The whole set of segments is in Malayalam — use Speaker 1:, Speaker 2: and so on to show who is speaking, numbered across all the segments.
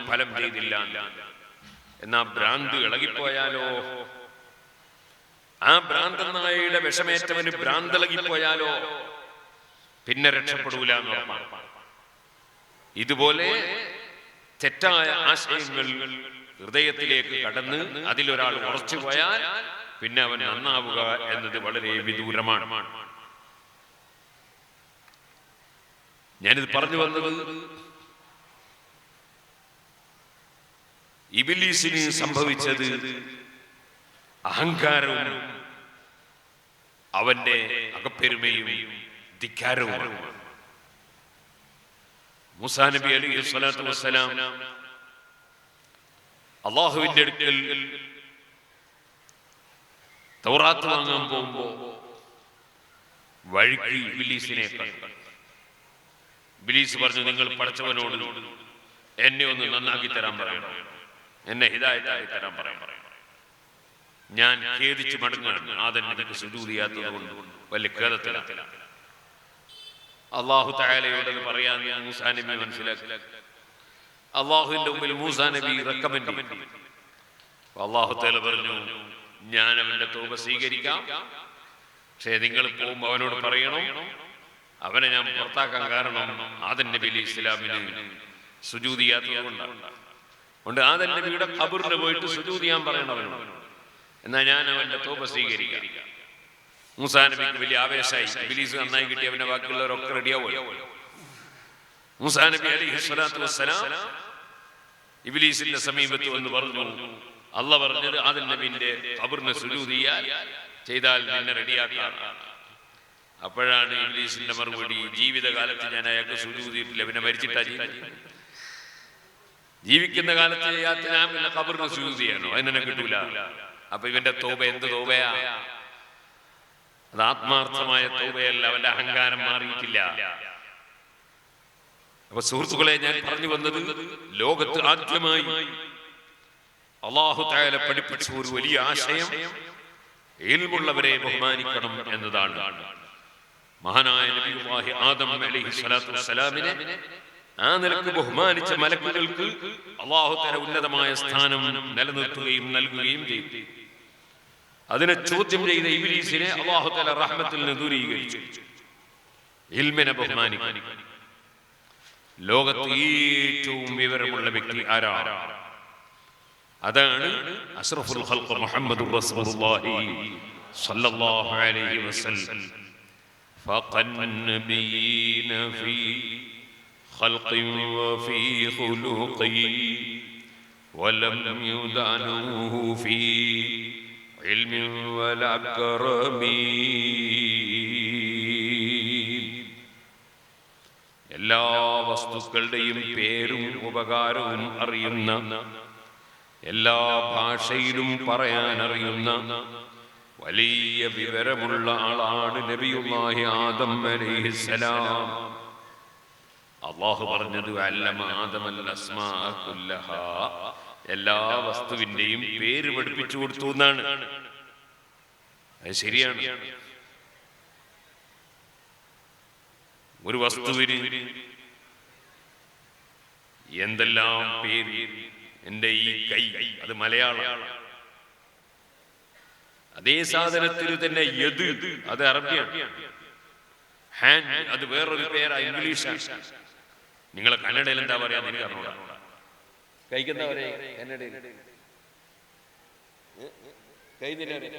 Speaker 1: ഫലം ചെയ്തില്ല. എന്നാ ഭ്രാന്ത് ഇളകിപ്പോയാലോ? ആ ഭ്രാന്തനായയുടെ വിഷമേറ്റവന് ഭ്രാന്തിളകിപ്പോയാലോ പിന്നെ രക്ഷപ്പെടൂല എന്ന് ഉറപ്പാണ്. ഇതുപോലെ തെറ്റായ ആശയങ്ങൾ ഹൃദയത്തിലേക്ക് കടന്ന് അതിലൊരാൾ ഉറച്ചു പോയാൽ പിന്നെ അവൻ നന്നാവുക എന്നത് വളരെ വിദൂരമാണ്. ഞാനിത് പറഞ്ഞു വന്നത് ഇബ്ലീസിന് സംഭവിച്ചത് അഹങ്കാരവും അവന്റെ അകപ്പെരുമയും ധിക്കാരവും. മൂസാ നബി അലൈഹി സ്വലാത്തു വസ്സലാം അല്ലാഹുവിന്റെ അടുക്കൽ തൗറാത്ത് വാങ്ങാൻ പോകുമ്പോ വഴിക്ക് ഇബ്ലീസിനെ കണ്ടു. ഇബ്ലീസ് പറഞ്ഞു, നിങ്ങൾ പടച്ചവനോട് എന്നെ ഒന്ന് നന്നാക്കി തരാൻ പറയണം, എന്നെ ഹിദായത്താക്കി തരാൻ പറയണം. ഞാൻ ഖേദിച്ച് മടങ്ങുകയാണ്, ആദം നബിക്ക് സുജൂദ് ചെയ്യാത്തത് കൊണ്ട് വലിയ ഖേദത്തിലാണ്. അല്ലാഹു തആലയോട് പറയാൻ മൂസാ നബി മനസ്സിലാക്കി. അല്ലാഹുവിന്റെ മുമ്പിൽ മൂസാ നബി റെക്കമെൻഡ് ചെയ്തു. അല്ലാഹു തആല പറഞ്ഞു, ഞാൻ അവന്റെ തൗബ സ്വീകരിക്കാം, പക്ഷേ നിങ്ങൾ പോകുമ്പോൾ അവനോട് പറയണം, അവനെ ഞാൻ പുറത്താക്കാൻ കാരണം ആദം നബി അലൈഹി ഇസ്ലാമിന് സുജൂദ് ചെയ്യാത്തത് കൊണ്ടാണ്. ആദം നബിയുടെ ഖബറിൽ പോയിട്ട് സുജൂദ് ചെയ്യാൻ പറയണം അവനോട്, എന്നാ ഞാൻ അവന്റെ തൗബ സ്വീകരിക്കാം. മൂസാ നബിക്ക് വലിയ ആവേശമായി. ഇബ്ലീസ് നന്നായി കിട്ടി, അവന്റെ ബാക്കിയുള്ളവരൊക്കെ റെഡിയാവുമല്ലോ. മൂസാ നബി അലൈഹി സ്വലാത്തു വസ്സലാം ഇബ്ലീസിന്റെ സമീപത്ത് വന്ന് പറഞ്ഞു, അല്ല പറഞ്ഞത് ആദം നബിന്റെ ഖബറിന് സുജൂദ് ചെയ്താൽ നിന്നെ റെഡിയാക്കാം. അപ്പോഴാണ് ഇബ്ലീസിന്റെ മറുപടി, ജീവിതകാലത്ത് ഞാൻ അയാൾക്ക് സുജൂദ് ചെയ്തിട്ടില്ല, പിന്നെ മരിച്ചിട്ടാ ജീവിക്കുന്ന കാലത്ത് ചെയ്യാത്ത ഞാൻ പിന്നെ ഖബറിന് സുജൂദ് ചെയ്യാനോ? അതിനെ കിട്ടൂല. അപ്പൊ ഇവന്റെ തൗബ എന്ത് തൗബയാ? അത് ആത്മാർത്ഥമായ തൗബയല്ല, അവന്റെ അഹങ്കാരം മാറിയിട്ടില്ല. അപ്പൊ സുഹൃത്തുക്കളെ, ഞാൻ പറഞ്ഞു വന്നത് ലോകത്ത് ആദ്യമായി അല്ലാഹു തആല പഠിപ്പിച്ച ഒരു വലിയ ആശയം ഇൽമുള്ളവരെ ബഹുമാനിക്കണം എന്നതാണ്. മഹാനായ നബിയുല്ലാഹി ആദം അലൈഹി സ്വലാത്തു വസ്സലാമിനെ ആ നിലക്ക് ബഹുമാനിച്ച മലക്കുകൾക്ക് അല്ലാഹു തആല ഉന്നതമായ സ്ഥാനം നിലനിർത്തുകയും നൽകുകയും ചെയ്തു. അതിനെ ചോദ്യം ചെയ്ത ഇബ്ലീസിനെ അല്ലാഹു തആല റഹ്മത്തിൽ നിന്ന് ദൂരീകരിച്ചു. ഇൽമിനെ ബഹുമാനിക്കണം. ലോകത്ത് ഏറ്റവും വിവരമുള്ള വ്യക്തി ആരാണ്? അതാണ് അഷ്റഫുൽ ഖൽഖ് മുഹമ്മദുർ റസൂലുള്ളാഹി സ്വല്ലല്ലാഹു അലൈഹി വസല്ലം. ഫഖൻ നബിയ്യിന ഫീ ഖൽഖി വഫീ ഖുലുഖി വലം യുദാനുഹു ഫീ ഇൽമി വലാ കറമി. എല്ലാ വസ്തുക്കളുടെയും പേരും ഉപകാരവും അറിയുന്ന, എല്ലാ ഭാഷയിലും പറയാൻ അറിയുന്ന വലിയ വിവരമുള്ള ആളാണ് നബിയുല്ലാഹി ആദം അലൈഹിസ്സലാം. അല്ലാഹു പറഞ്ഞത് അല്ലമ ആദമൽ അസ്മാഅ കുല്ലഹാ, എല്ലാ വസ്തുവിന്റെയും പേര് പഠിപ്പിച്ചു കൊടുത്തു എന്നാണ്. അത് ശരിയാണ്. ഒരു വസ്തുവിന് എന്തെല്ലാം പേര്. എന്റെ ഈ കൈ, അത് മലയാളം. അതേ സാധനത്തിന് തന്നെ യദ്, അത് അറബിയാണ്. ഹാൻഡ്, അത് വേറൊരു പേരാ, ഇംഗ്ലീഷാണ്. നിങ്ങളെ കന്നഡയിൽ എന്താ പറയാ? എനിക്ക് അറിഞ്ഞൂടാ. കൈക്കെന്താ പറയാ കന്നഡയിൽ?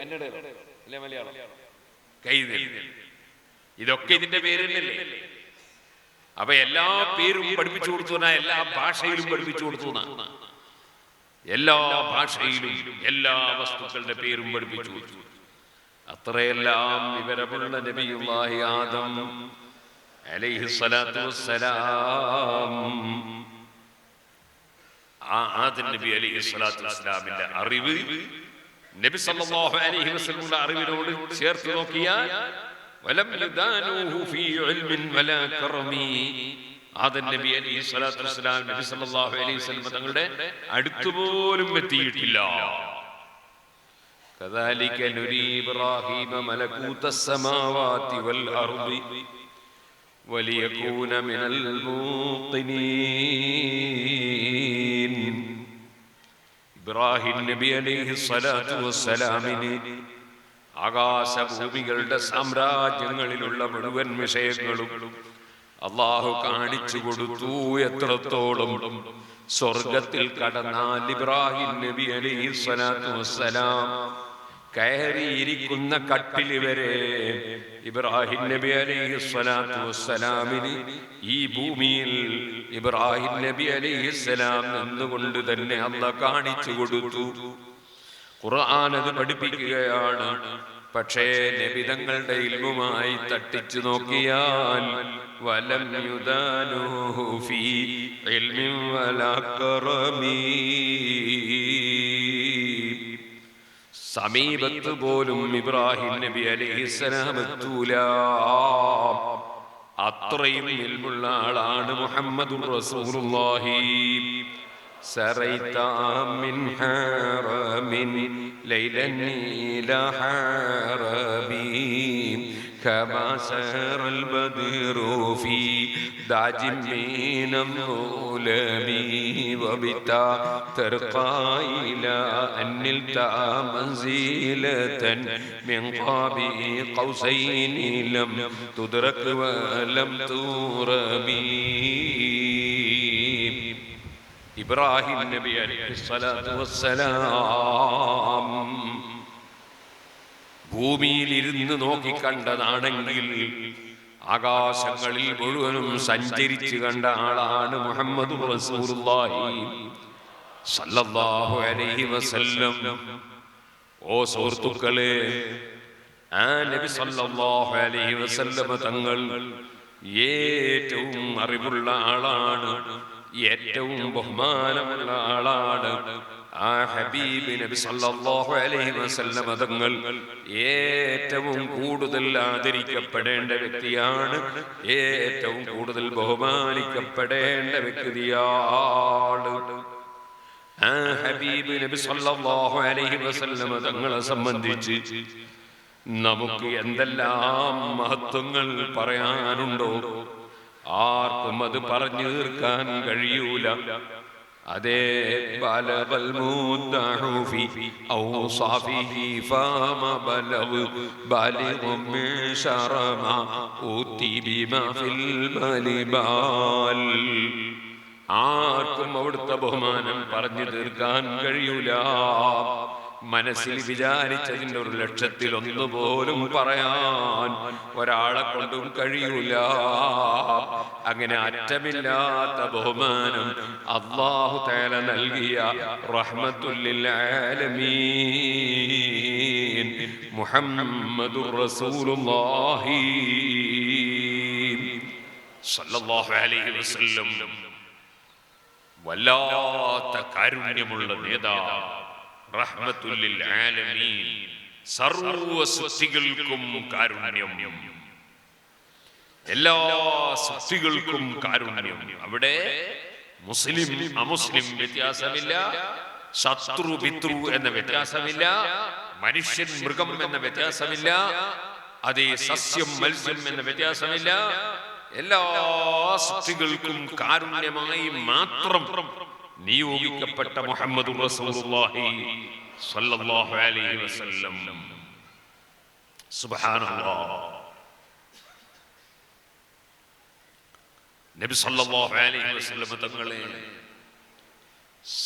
Speaker 1: കന്നഡ മലയാളം കൈ. ഇതൊക്കെ ഇതിന്റെ പേര് തന്നെയല്ലേ? അപ്പൊ എല്ലാ പേരും പഠിപ്പിച്ചു കൊടുത്തു, എല്ലാ ഭാഷയിലും പഠിപ്പിച്ചു കൊടുത്തു. എല്ലാ ഭാഷയിലും എല്ലാ വസ്തുക്കളുടെ പേരും പഠിപ്പിച്ചു കൊടുത്തു. അത്രയെല്ലാം വിവരമുള്ള നബിയുല്ലാഹി ആദം അലൈഹി സ്വലാത്തു വസ്സലാം, ആദം നബി അലൈഹി സ്വലാത്തു വസ്സലാമിന്റെ അറിവ് നബി സല്ലല്ലാഹു അലൈഹി വസല്ലമയുടെ അറിവിനോട് ചേർത്ത് നോക്കിയാൽ വലം യുദാനുഹു ഫീ ഇൽമിൻ വലാ കറമി, ആദം നബി അലൈഹി സ്വലാത്തു വസ്സലാം നബി സല്ലല്ലാഹു അലൈഹി വസല്ലം തങ്ങളുടെ അടുത്തുപോലും എത്തിയിട്ടില്ല. കദാലിക നുരി ഇബ്രാഹീമ മലകൂതസ് സമാവാതി വൽ അർദി വലിയകൂന മിനൽ മൂഖിനീൻ. ഇബ്രാഹിം നബി അലൈഹി സ്വലാത്തു വസ്സലാമിന് ആകാശഭൂമികളുടെ സാമ്രാജ്യങ്ങളിലുള്ള മുഴുവൻ വിഷയങ്ങളും അള്ളാഹു കാണിച്ചു കൊടുത്തു. എത്രത്തോളം സ്വർഗത്തിൽ കടന്നാൽ ഇബ്രാഹിം നബി അലൈഹി സ്വലാത്തു വസ്സലാം കയറിയിരിക്കുന്ന കട്ടിൽ വരെ ഇബ്രാഹിം നബി അലൈഹി സ്വലാത്തു വസ്സലാമിന് ഈ ഭൂമിയിൽ ഇബ്രാഹിം നബി അലൈഹി സ്വലാം നിന്നുകൊണ്ട് തന്നെ അള്ളാഹ് കാണിച്ചു കൊടുത്തു. ഖുർആൻ അത് പഠിപ്പിക്കുകയാണ്. പക്ഷേ നബിതങ്ങളുടെ ഇൽമുമായി തട്ടിച്ചു നോക്കിയാൽ വലം യുദാനുഹു ഫീ ഇൽമിൻ വലാ കറമീ, സമീപത്ത് പോലും ഇബ്രാഹിം നബി അലൈഹിസ്സലാം എത്തൂല. അത്രയും ഇൽമുള്ള ആളാണ് മുഹമ്മദുർ റസൂലുള്ളാഹി. سريت من حرم ليلا إلى حرمي كما سار البدر في دعج من الظلم وبتا ترقى إلى أن نلت منزلة من قاب قوسين لم تدرك ولم ترمي. ഇബ്രാഹിം നബി അലൈഹിസ്സലാത്തു വസ്സലാം ഭൂമിയിൽ ഇരുന്ന് നോക്കിക്കണ്ടതാണെങ്കിൽ ആകാശങ്ങളിൽ മുഴുവനും സഞ്ചരിച്ചു കണ്ട ആളാണ് മുഹമ്മദുർ റസൂലുള്ളാഹി സല്ലല്ലാഹു അലൈഹി വസല്ലം. ഓ സുഹൃത്തുക്കളെ, ആ നബി സല്ലല്ലാഹു അലൈഹി വസല്ലം തങ്ങൾ ഏറ്റവും അറിവുള്ള ആളാണ്, ഏറ്റവും ബഹുമാനമുള്ള ആളാണ്. ആ ഹബീബ് നബി സല്ലല്ലാഹു അലൈഹി വസല്ലം തങ്ങൾ ഏറ്റവും കൂടുതൽ ആദരിക്കപ്പെടേണ്ട വ്യക്തിയാണ്, ഏറ്റവും കൂടുതൽ ബഹുമാനിക്കപ്പെടേണ്ട വ്യക്തിയാണ്. ആ ഹബീബ് നബി സല്ലല്ലാഹു അലൈഹി വസല്ലം തങ്ങളെ സംബന്ധിച്ച് നമുക്ക് എന്തെല്ലാം മഹത്വങ്ങൾ പറയാനുണ്ടോ, ആർക്കും അത് പറഞ്ഞു തീർക്കാൻ കഴിയൂല. അതേ ബലഗൽ മുദ്ദഹു ഫി ഔസാഫിഹി ഫമ ബലഗ് ബാലിഗും മിൻ ശറമ ഊതി ബിമാ ഫിൽ ബലിബാൽ. ആർക്കും അവിടുത്തെ ബഹുമാനം പറഞ്ഞു തീർക്കാൻ കഴിയൂല. മനസ്സിൽ വിചാരിച്ചതിൻ്റെ 1,00,000 പോലും പറയാൻ ഒരാളെ കൊണ്ടും കഴിയൂല. അങ്ങനെ അറ്റമില്ലാത്ത ബഹുമാനം അല്ലാഹു തആല നൽകിയ റഹ്മത്തുൽ ലിൽ ആലമീൻ മുഹമ്മദുർ റസൂലുള്ളാഹി സല്ലല്ലാഹു അലൈഹി വസല്ലം വല്ലാത്ത കാരുണ്യമുള്ള നേതാവ്, റഹ്മത്തുൽ ലിൽ ആലമീൻ, സർവ്വ സൃഷ്ടികൾക്കും കാരുണ്യം, എല്ലാ സൃഷ്ടികൾക്കും കാരുണ്യം. അവിടെ മുസ്ലിം അമുസ്ലിം വ്യത്യാസമില്ല, ശത്രു പിതൃ എന്ന വ്യത്യാസമില്ല, മനുഷ്യൻ മൃഗം എന്ന വ്യത്യാസമില്ല, അതേ സസ്യം മത്സ്യം എന്ന വ്യത്യാസമില്ല. എല്ലാ സൃഷ്ടികൾക്കും കാരുണ്യമായി മാത്രം നിയോഗിക്കപ്പെട്ട മുഹമ്മദുർ റസൂലുള്ളാഹി സ്വല്ലല്ലാഹു അലൈഹി വസല്ലം. സുബ്ഹാനല്ലാഹ്. നബി സല്ലല്ലാഹു അലൈഹി വസല്ലം തങ്ങളെ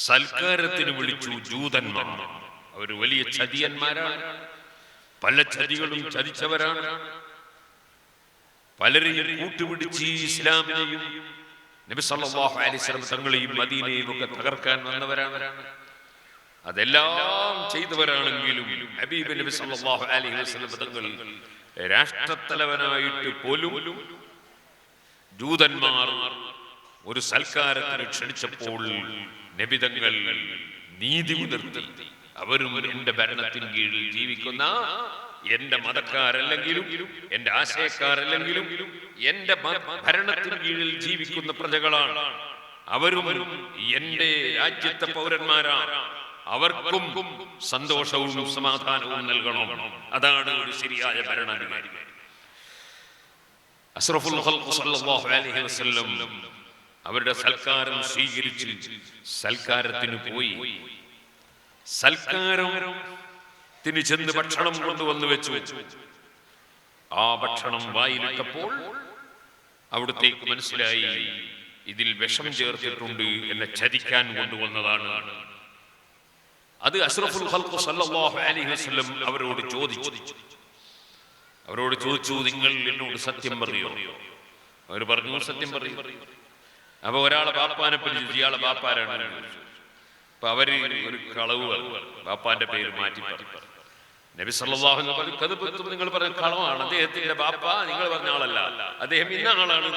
Speaker 1: സൽക്കാരത്തിന് വിളിച്ചു ജൂതന്മാർ. അവർ വലിയ ചതിയന്മാരാണ്, പല ചതികളും ചതിച്ചവരാണ്, പലരെയും കൂട്ടുപിടിച്ച് ഇസ്ലാമിനെയും നബി സല്ലല്ലാഹു അലൈഹി വസല്ലം തങ്ങളെയും മദീനയെയും ഒക്കെ തകർക്കാൻ വന്നവരാണ്. അതെല്ലാം ചെയ്തവരാണെങ്കിലും ഹബീബ് നബി സല്ലല്ലാഹു അലൈഹി വസല്ലം തങ്ങൾ രാഷ്ട്രത്തലവനായിട്ട് പോലും ജൂതന്മാർ ഒരു സൽക്കാരത്തിന് ക്ഷണിച്ചപ്പോൾ നബി തങ്ങൾ നീതി പുലർത്തി. അവരും എന്റെ ഭരണത്തിന് കീഴിൽ ജീവിക്കുന്ന, എന്റെ മതക്കാരല്ലെങ്കിലും എന്റെ ആശയക്കാരല്ലെങ്കിലും എന്റെ ഭരണത്തിന് കീഴിൽ ജീവിക്കുന്ന പ്രജകളാണ്. അവരും എന്റെ രാജ്യത്തെ പൗരന്മാരാണ്. അവർക്കും സന്തോഷവും സമാധാനവും നൽകണം. അതാണ് ഒരു ശരിയായ ഭരണാധികാരി. അഷ്റഫുൽ ഖൽഖ് സല്ലല്ലാഹു അലൈഹി വസല്ലം അവരുടെ സൽക്കാരം സ്വീകരിച്ച് സൽക്കാരത്തിന് പോയി. സൽക്കാരത്തിന് ചെന്ന് ഭക്ഷണം കൊണ്ടുവന്നു വെച്ചു. ആ ഭക്ഷണം വായിലിട്ടപ്പോൾ അവിടുത്തേക്ക് മനസ്സിലായി ഇതിൽ വിഷം ചേർത്തിട്ടുണ്ട്, എന്നെ ചതിക്കാൻ കൊണ്ടുവന്നതാണ്. അത് അഷ്റഫുൽ ഖൽഖ് സല്ലല്ലാഹു അലൈഹി വസല്ലം അവരോട് ചോദിച്ചു, നിങ്ങൾ എന്നോട് സത്യം പറയോ? അവർ പറഞ്ഞു, സത്യം പറയും. അപ്പൊ ഒരാളെ ബാപ്പാനെ പിടിച്ചു, ഇയാളെ ബാപ്പാരാണ്. അപ്പൊ അവര് ഒരു കളവ് ബാപ്പാന്റെ പേര് മാറ്റി പറഞ്ഞു. നബി സല്ലല്ലാഹു അലൈഹി വസല്ലം പറഞ്ഞു, നിങ്ങൾ പറഞ്ഞ കളവാണ്, അദ്ദേഹത്തിന്റെ ബാപ്പ നിങ്ങൾ പറഞ്ഞ ആളല്ല, അദ്ദേഹം ഇന്ന ആളാണ്.